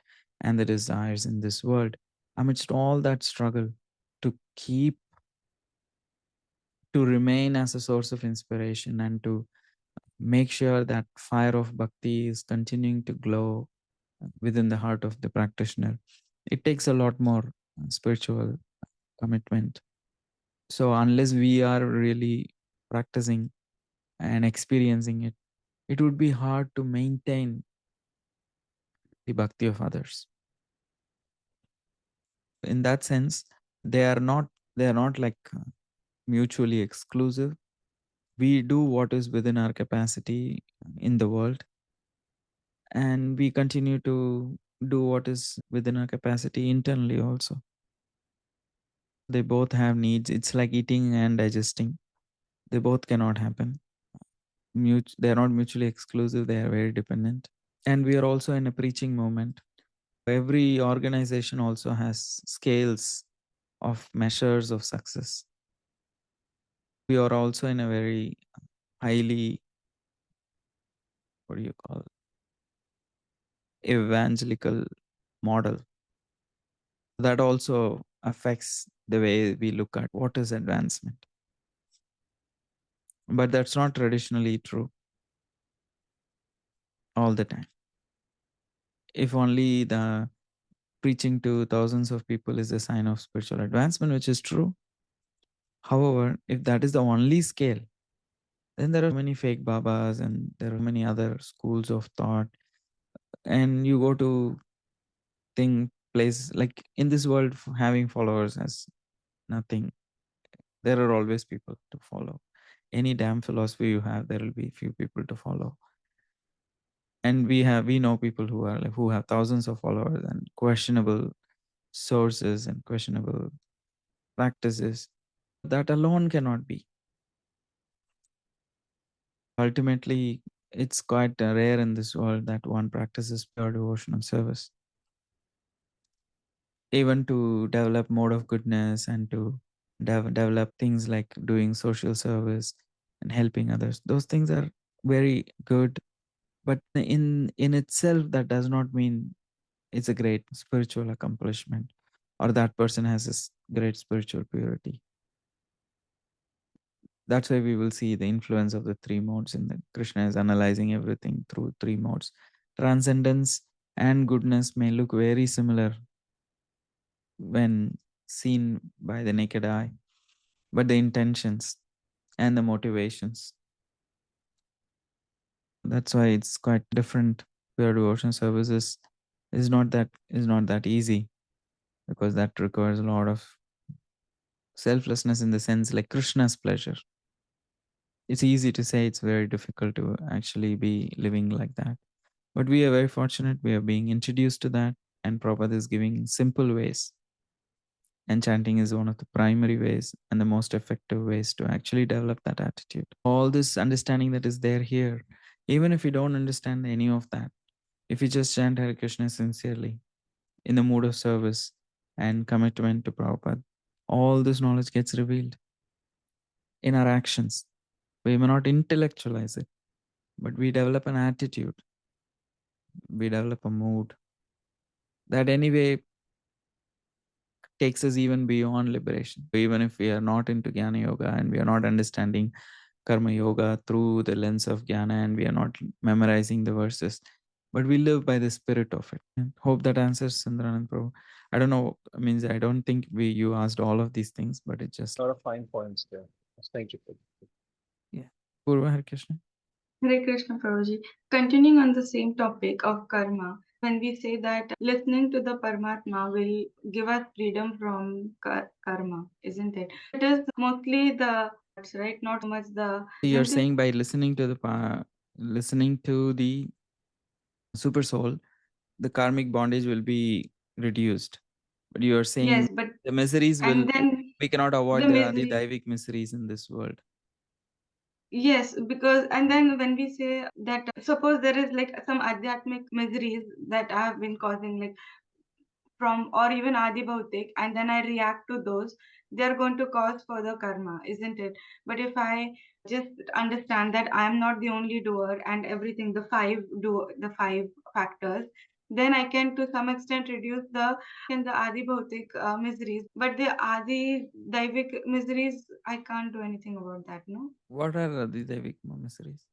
and the desires in this world, amidst all that struggle, to keep, to remain as a source of inspiration and to make sure that fire of bhakti is continuing to glow within the heart of the practitioner. It takes a lot more spiritual commitment. So unless we are really practicing and experiencing it, it would be hard to maintain the bhakti of others. In that sense, they are not like mutually exclusive. We do what is within our capacity in the world, and we continue to do what is within our capacity internally also. They both have needs. It's like eating and digesting. They both cannot happen. They are not mutually exclusive. They are very dependent. And we are also in a preaching moment. Every organization also has scales of measures of success. We are also in a very highly, what do you call, evangelical model. That also affects the way we look at what is advancement. But that's not traditionally true. all the time. If only the preaching to thousands of people is a sign of spiritual advancement, which is true. However, if that is the only scale, then there are many fake babas and there are many other schools of thought. And you go to place like in this world, having followers has nothing. There are always people to follow. Any damn philosophy you have, there will be few people to follow. And we know people who have thousands of followers and questionable sources and questionable practices. That alone cannot be. Ultimately, it's quite rare in this world that one practices pure devotional service. Even to develop mode of goodness and to develop things like doing social service and helping others, those things are very good. But in itself, that does not mean it's a great spiritual accomplishment or that person has this great spiritual purity. That's why we will see the influence of the three modes in the Krishna is analyzing everything through three modes. Transcendence and goodness may look very similar when seen by the naked eye, but the intentions and the motivations, that's why it's quite different. Pure devotion services is not that easy, because that requires a lot of selflessness in the sense like Krishna's pleasure. It's easy to say, it's very difficult to actually be living like that. But we are very fortunate, we are being introduced to that, and Prabhupada is giving simple ways. And chanting is one of the primary ways and the most effective ways to actually develop that attitude. All this understanding that is there here, even if you don't understand any of that, if you just chant Hare Krishna sincerely, in the mood of service and commitment to Prabhupada, all this knowledge gets revealed in our actions. We may not intellectualize it, but we develop an attitude, we develop a mood that anyway takes us even beyond liberation. Even if we are not into Jnana Yoga and we are not understanding Karma Yoga through the lens of Jnana and we are not memorizing the verses, but we live by the spirit of it. And hope that answers Sundaranan Prabhu. I don't know, means I don't think you asked all of these things, but it just... A lot of fine points there. Thank you. Yeah. Purva Hare Krishna. Hare Krishna Prabhuji. Continuing on the same topic of karma, when we say that listening to the Paramatma will give us freedom from karma, isn't it? It is mostly the right, not so much the. You're saying by listening to the Supersoul, the karmic bondage will be reduced. But you are saying Yes, but the miseries and then we cannot avoid the the Adi misery. Daivik miseries in this world. Yes, because and then when we say that, suppose there is like some adhyatmic miseries that I have been causing, like from or even Adi Bhautik, and then I react to those, they're going to cause further karma, isn't it? But if I just understand that I am not the only doer and everything, the five factors, then I can to some extent reduce the Adi Bhautik miseries. But the Adi Daivik miseries, I can't do anything about that, no? What are Adi Daivik miseries?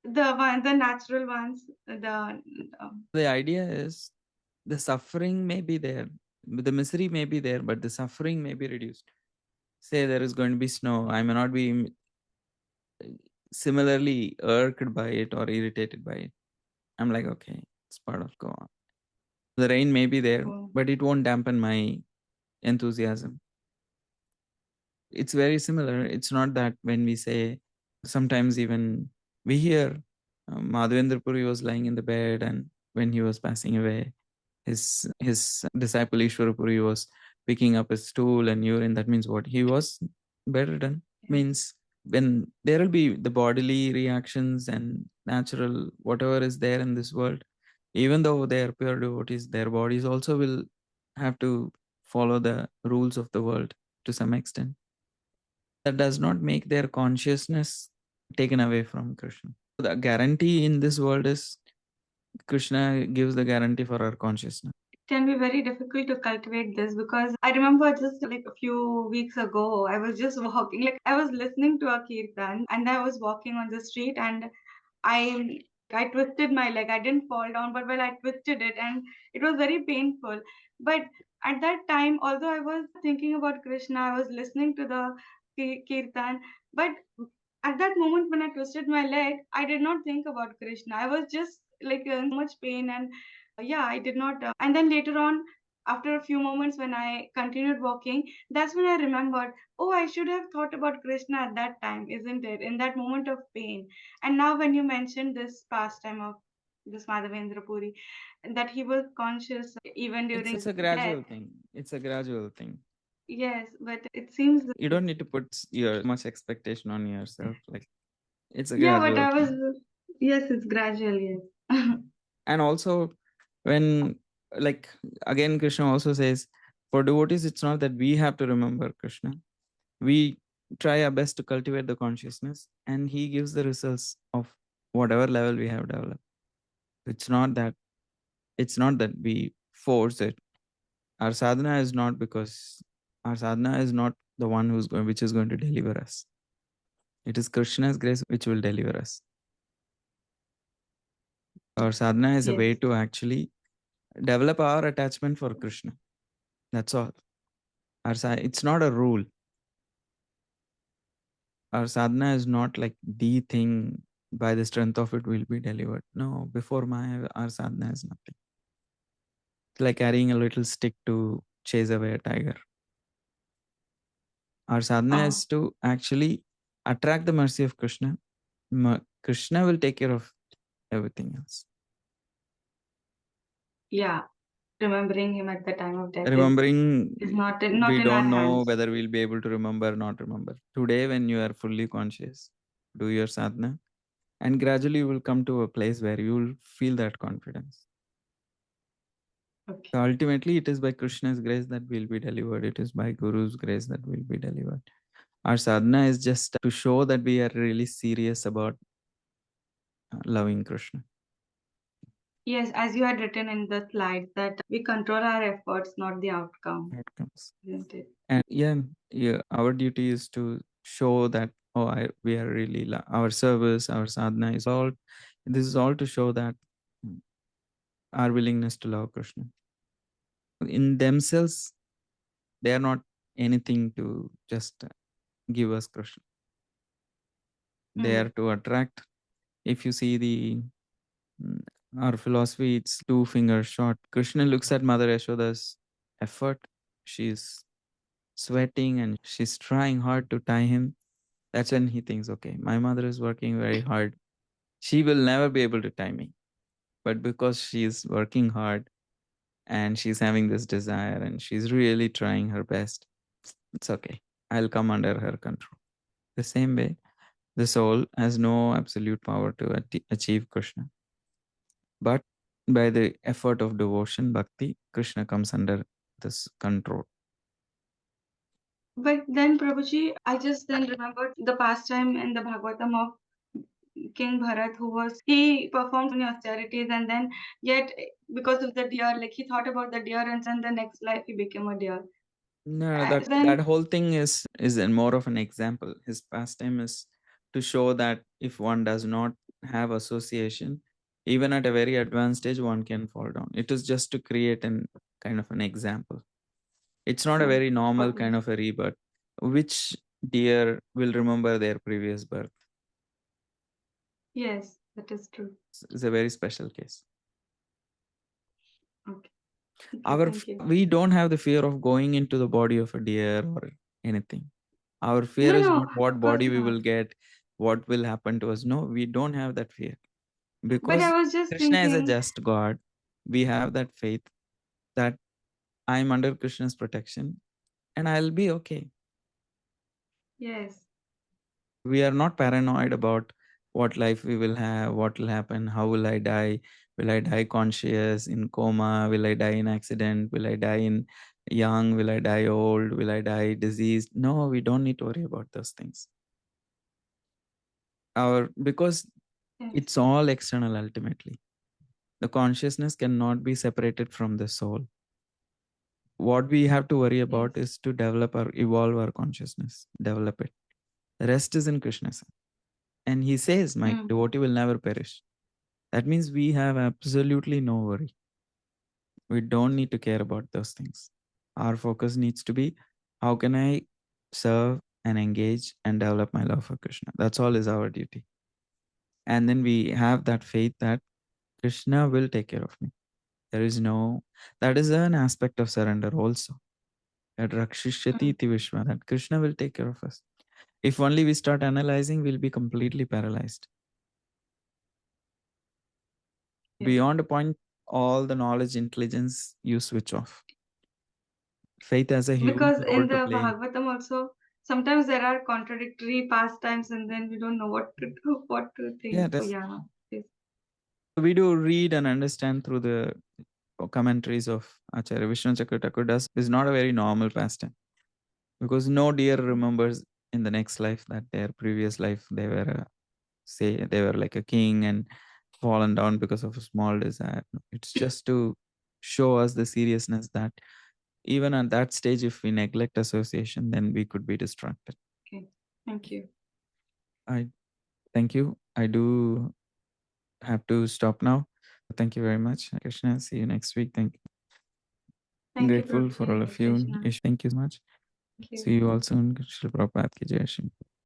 The natural ones, The idea is the suffering may be there, the misery may be there, but the suffering may be reduced. Say there is going to be snow, I may not be similarly irked by it or irritated by it. I'm like, okay, it's part of go on. The rain may be there, but it won't dampen my enthusiasm. It's very similar. It's not that when we say, sometimes even we hear Madhavendra Puri was lying in the bed, and when he was passing away, his disciple Ishwara Puri was picking up his stool and urine. That means what? He was bedridden. Means when there will be the bodily reactions and natural whatever is there in this world, even though they are pure devotees, their bodies also will have to follow the rules of the world to some extent. That does not make their consciousness taken away from Krishna. The guarantee in this world is Krishna gives the guarantee for our consciousness. It can be very difficult to cultivate this, because I remember just like a few weeks ago, I was just walking, like I was listening to a kirtan and I was walking on the street, and I I twisted my leg. I didn't fall down, but well, I twisted it and it was very painful. But at that time, although I was thinking about Krishna, I was listening to the kirtan, but at that moment when I twisted my leg, I did not think about Krishna. I was just like in so much pain, and yeah, I did not. And then later on, after a few moments when I continued walking, that's when I remembered, oh, I should have thought about Krishna at that time, isn't it? In that moment of pain. And now when you mentioned this pastime of this Madhavendra Puri, that he was conscious even during It's a his gradual death. thing. It's a gradual thing. Yes, but it seems You don't need to put your much expectation on yourself. Like, it's a yeah, but gradual I was thing. yes, it's gradual, yes. And also, when, like, again, Krishna also says, for devotees, it's not that we have to remember Krishna. We try our best to cultivate the consciousness, and he gives the results of whatever level we have developed. It's not that we force it. Our sadhana is not the one which is going to deliver us. It is Krishna's grace which will deliver us. Our sadhana is a way Yes. to actually develop our attachment for Krishna. That's all. It's not a rule. Our sadhana is not like the thing, by the strength of it will be delivered. No, before Maya, our sadhana is nothing. It's like carrying a little stick to chase away a tiger. Our sadhana is to actually attract the mercy of Krishna. Krishna will take care of everything else. Yeah, remembering him at the time of death Remembering, is not we in our don't know hands. whether we'll be able to remember, not remember. Today, when you are fully conscious, do your sadhana, and gradually you will come to a place where you will feel that confidence. Okay. So ultimately, it is by Krishna's grace that we'll be delivered. It is by Guru's grace that we'll be delivered. Our sadhana is just to show that we are really serious about loving Krishna. Yes, as you had written in the slides, that we control our efforts, not the outcome, Outcomes. isn't it? And yeah, our duty is to show that, we are really, our service, our sadhana is all, this is all to show that our willingness to love Krishna. In themselves, they are not anything to just give us Krishna. They are to attract. If you see our philosophy, it's 2 fingers short. Krishna looks at Mother Yashoda's effort. She's sweating and she's trying hard to tie him. That's when he thinks, okay, my mother is working very hard. She will never be able to tie me. But because she's working hard and she's having this desire and she's really trying her best, it's okay. I'll come under her control. The same way, the soul has no absolute power to achieve Krishna. But by the effort of devotion, bhakti, Krishna comes under this control. But then, Prabhuji, I just then remembered the pastime in the Bhagavatam of King Bharat, he performed many austerities, and then yet because of the deer, like he thought about the deer, and then the next life he became a deer. No, Then that whole thing is more of an example. His pastime is to show that if one does not have association, even at a very advanced stage, one can fall down. It is just to create an kind of an example. It's not a very normal kind of a rebirth. Which deer will remember their previous birth? yes, that is true. It's a very special case. Okay. Thank you. We don't have the fear of going into the body of a deer or anything. Our fear is not what body we will get, what will happen to us. No, we don't have that fear. But I Because was just Krishna is a thinking, just God. We have that faith that I'm under Krishna's protection and I'll be okay. yes, We are not paranoid about what life we will have, what will happen, how will I die? Will I die conscious, in coma? Will I die in accident? Will I die in young? Will I die old? Will I die diseased? No, we don't need to worry about those things. Because yes, it's all external ultimately. The consciousness cannot be separated from the soul. What we have to worry about is to evolve our consciousness, develop it. The rest is in Krishna's hand. And he says, my devotee will never perish. That means we have absolutely no worry. We don't need to care about those things. Our focus needs to be, how can I serve and engage and develop my love for Krishna? That's all is our duty. And then we have that faith that Krishna will take care of me. There is no, that is an aspect of surrender also. That Rakshishyati iti Vishwa, that Krishna will take care of us. If only we start analyzing, we'll be completely paralyzed. Yes. Beyond a point, all the knowledge, intelligence, you switch off. Faith has a huge Because role in to the play. Bhagavatam also, sometimes there are contradictory pastimes, and then we don't know what to do, what to think. Yeah, So that's, yeah, yes. we do read and understand through the commentaries of Acharya Vishnu Chakra Thakur does, is not a very normal pastime. Because no deer remembers in the next life that their previous life they were they were like a king and fallen down because of a small desire. It's just to show us the seriousness that even at that stage, if we neglect association, then we could be distracted. Okay, thank you. I thank you. I do have to stop now. Thank you very much, Krishna. See you next week. Thank you. Thank you, Grateful for all Prabhupada, of you. Krishna. Thank you so much. Thank you. See you all soon. Srila Prabhupada ki jai. Shri.